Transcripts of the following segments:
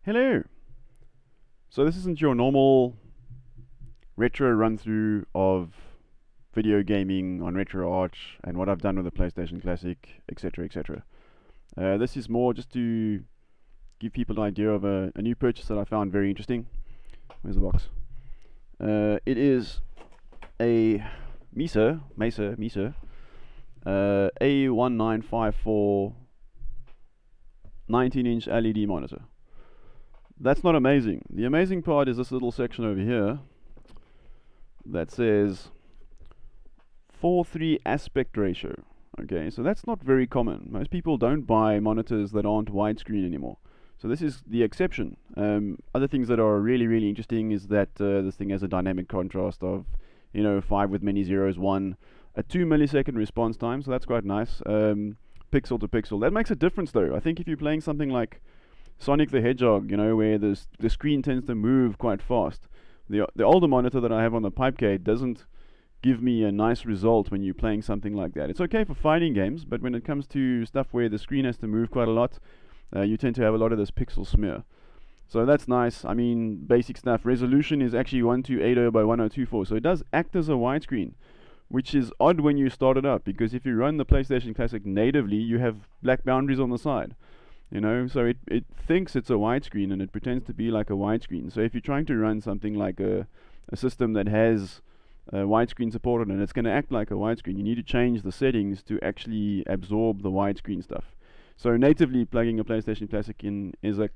Hello! So this isn't your normal retro run-through of video gaming on RetroArch and what I've done with the PlayStation Classic, etc, etc. This is more just to give people an idea of a new purchase that I found very interesting. Where's the box? It is a Mesa A1954 19-inch LED monitor. That's not amazing. The amazing part is this little section over here that says 4:3 aspect ratio. Okay, so that's not very common. Most people don't buy monitors that aren't widescreen anymore. So this is the exception. Other things that are really interesting is that this thing has a dynamic contrast of 5 with many zeros, 1, a 2 millisecond response time, so that's quite nice. Pixel to pixel. That makes a difference though. I think if you're playing something like Sonic the Hedgehog, where the screen tends to move quite fast. The older monitor that I have on the Pipecade doesn't give me a nice result when you're playing something like that. It's okay for fighting games, but when it comes to stuff where the screen has to move quite a lot, you tend to have a lot of this pixel smear. So that's nice. I mean, basic stuff. Resolution is actually 1280 by 1024, so it does act as a widescreen, which is odd when you start it up, because if you run the PlayStation Classic natively, you have black boundaries on the side. So it thinks it's a widescreen and it pretends to be like a widescreen. So if you're trying to run something like a system that has widescreen supported and it's going to act like a widescreen, you need to change the settings to actually absorb the widescreen stuff. So natively plugging a PlayStation Classic in is a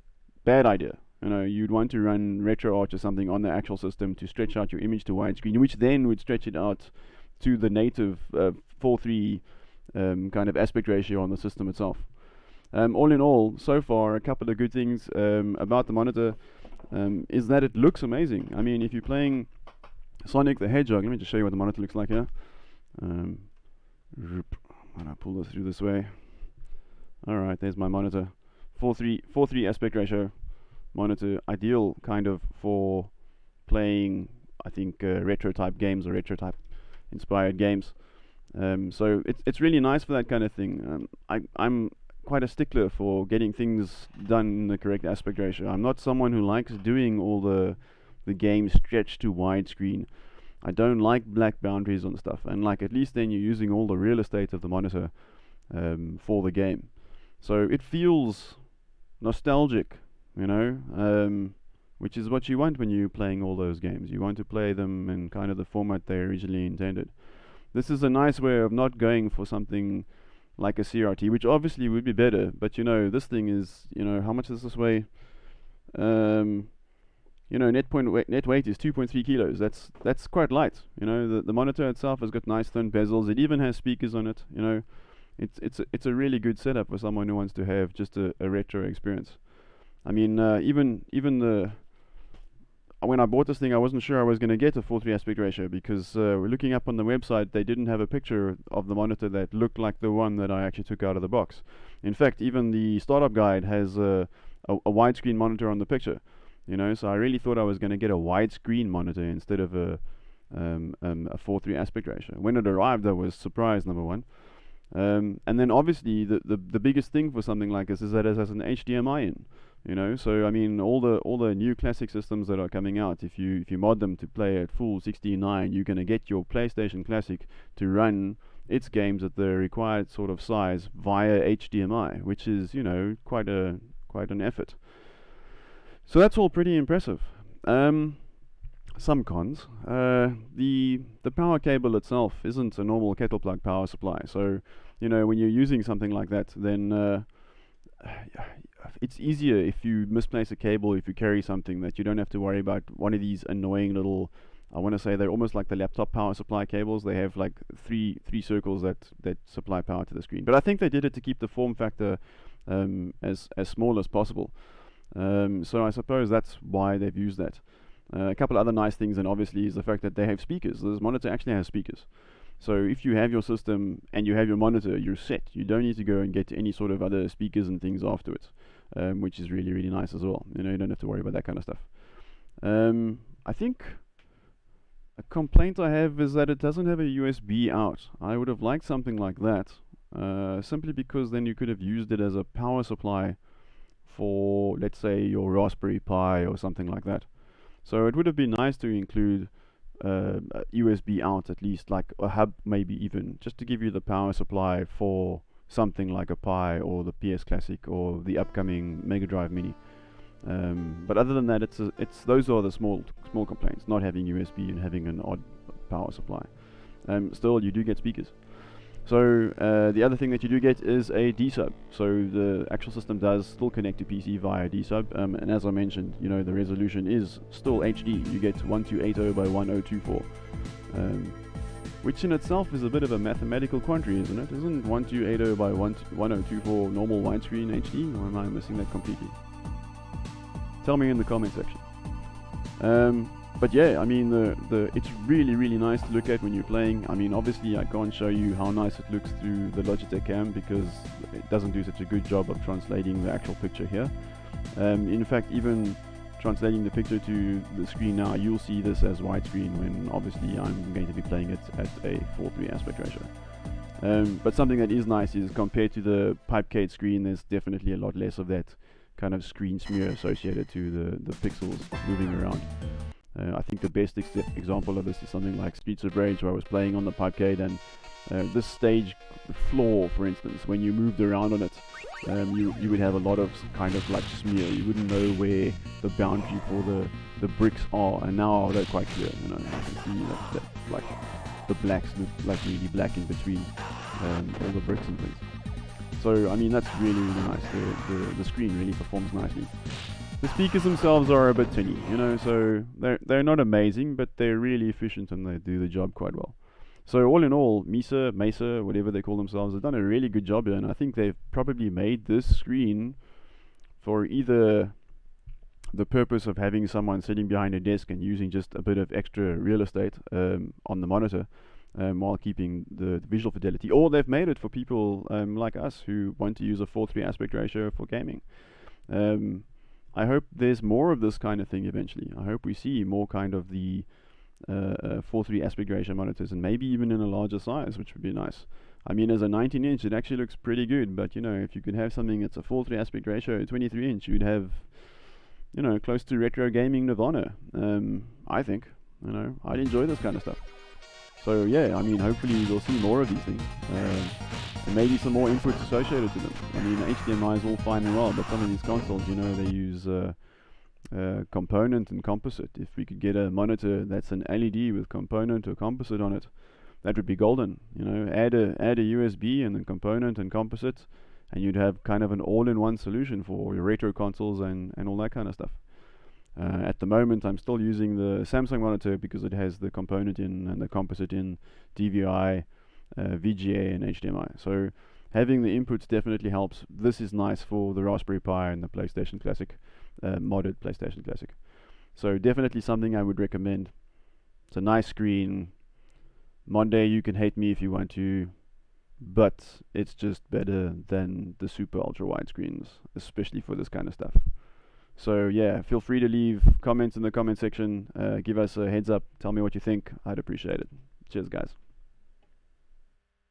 bad idea. You'd want to run RetroArch or something on the actual system to stretch out your image to widescreen, which then would stretch it out to the native 4:3 kind of aspect ratio on the system itself. All in all, so far, a couple of good things about the monitor is that it looks amazing. I mean, if you're playing Sonic the Hedgehog, let me just show you what the monitor looks like here. I'm gonna pull this through this way. Alright, there's my monitor. 4:3 aspect ratio monitor, ideal kind of for playing, I think, retro type games or retro type inspired games. So it's really nice for that kind of thing. I'm quite a stickler for getting things done in the correct aspect ratio. I'm not someone who likes doing all the game stretched to widescreen. I don't like black boundaries on stuff, and at least then you're using all the real estate of the monitor for the game. So it feels nostalgic, which is what you want when you're playing all those games. You want to play them in kind of the format they originally intended. This is a nice way of not going for something like a CRT, which obviously would be better, but this thing is, how much does this weigh? Net weight is 2.3 kilos. That's quite light. The monitor itself has got nice thin bezels. It even has speakers on it. It's a really good setup for someone who wants to have just a retro experience. I mean, even when I bought this thing, I wasn't sure I was going to get a 4:3 aspect ratio, because we're looking up on the website, they didn't have a picture of the monitor that looked like the one that I actually took out of the box. In fact, even the startup guide has a widescreen monitor on the picture. So I really thought I was going to get a widescreen monitor instead of a 4:3 aspect ratio. When it arrived, I was surprised, number one. And then obviously the biggest thing for something like this is that it has an HDMI in. So I mean, all the new classic systems that are coming out, if you mod them to play at full 16:9, you're gonna get your PlayStation Classic to run its games at the required sort of size via HDMI, which is quite an effort. So that's all pretty impressive. Some cons. The power cable itself isn't a normal kettle plug power supply. So when you're using something like that, then it's easier if you misplace a cable, if you carry something, that you don't have to worry about one of these annoying little, I want to say they're almost like the laptop power supply cables. They have like three circles that supply power to the screen. But I think they did it to keep the form factor as small as possible. So I suppose that's why they've used that. A couple of other nice things, and obviously, is the fact that they have speakers. This monitor actually has speakers. So if you have your system and you have your monitor, you're set. You don't need to go and get any sort of other speakers and things afterwards, which is really nice as well. You don't have to worry about that kind of stuff. I think a complaint I have is that it doesn't have a USB out. I would have liked something like that, simply because then you could have used it as a power supply for, let's say, your Raspberry Pi or something like that. So it would have been nice to include a USB out, at least, like a hub, maybe even, just to give you the power supply for something like a Pi or the PS Classic or the upcoming Mega Drive Mini. But other than that, it's those are the small complaints, not having USB and having an odd power supply. Still, you do get speakers. So the other thing that you do get is a D-sub. So the actual system does still connect to PC via D-sub, and as I mentioned, the resolution is still HD. You get 1280 by 1024, which in itself is a bit of a mathematical quandary, isn't it? Isn't 1280 by 1024 normal widescreen HD, or am I missing that completely? Tell me in the comment section. But yeah, I mean, it's really nice to look at when you're playing. I mean, obviously I can't show you how nice it looks through the Logitech cam because it doesn't do such a good job of translating the actual picture here. In fact, even translating the picture to the screen now, you'll see this as widescreen when obviously I'm going to be playing it at a 4:3 aspect ratio. But something that is nice is compared to the Pipecade screen, there's definitely a lot less of that kind of screen smear associated to the pixels moving around. I think the best example of this is something like Streets of Rage, where I was playing on the Pipecade, and this stage floor, for instance, when you moved around on it, you would have a lot of kind of like smear. You wouldn't know where the boundary for the bricks are, and now they're quite clear. You can see that like the blacks look like really black in between all the bricks and things. So I mean, that's really nice. The screen really performs nicely. The speakers themselves are a bit tinny, so they're not amazing, but they're really efficient and they do the job quite well. So all in all, Mesa, whatever they call themselves, have done a really good job here, and I think they've probably made this screen for either the purpose of having someone sitting behind a desk and using just a bit of extra real estate on the monitor while keeping the visual fidelity, or they've made it for people like us who want to use a 4:3 aspect ratio for gaming. I hope there's more of this kind of thing eventually. I hope we see more kind of the 4:3 aspect ratio monitors, and maybe even in a larger size, which would be nice. I mean, as a 19-inch, it actually looks pretty good, but if you could have something that's a 4:3 aspect ratio, 23-inch, you'd have, close to retro gaming nirvana. I think, I'd enjoy this kind of stuff. So yeah, I mean, hopefully we'll see more of these things. And maybe some more inputs associated to them. I mean, HDMI is all fine and well, but some of these consoles, they use component and composite. If we could get a monitor that's an LED with component or composite on it, that would be golden. Add a USB and then component and composite, and you'd have kind of an all-in-one solution for your retro consoles and all that kind of stuff. At the moment, I'm still using the Samsung monitor because it has the component in and the composite in DVI, VGA and HDMI. So having the inputs definitely helps. This is nice for the Raspberry Pi and the PlayStation Classic, modded PlayStation Classic. So definitely something I would recommend. It's a nice screen. Monday, you can hate me if you want to, but it's just better than the super ultra wide screens, especially for this kind of stuff. So yeah, feel free to leave comments in the comment section. Give us a heads up. Tell me what you think. I'd appreciate it. Cheers, guys.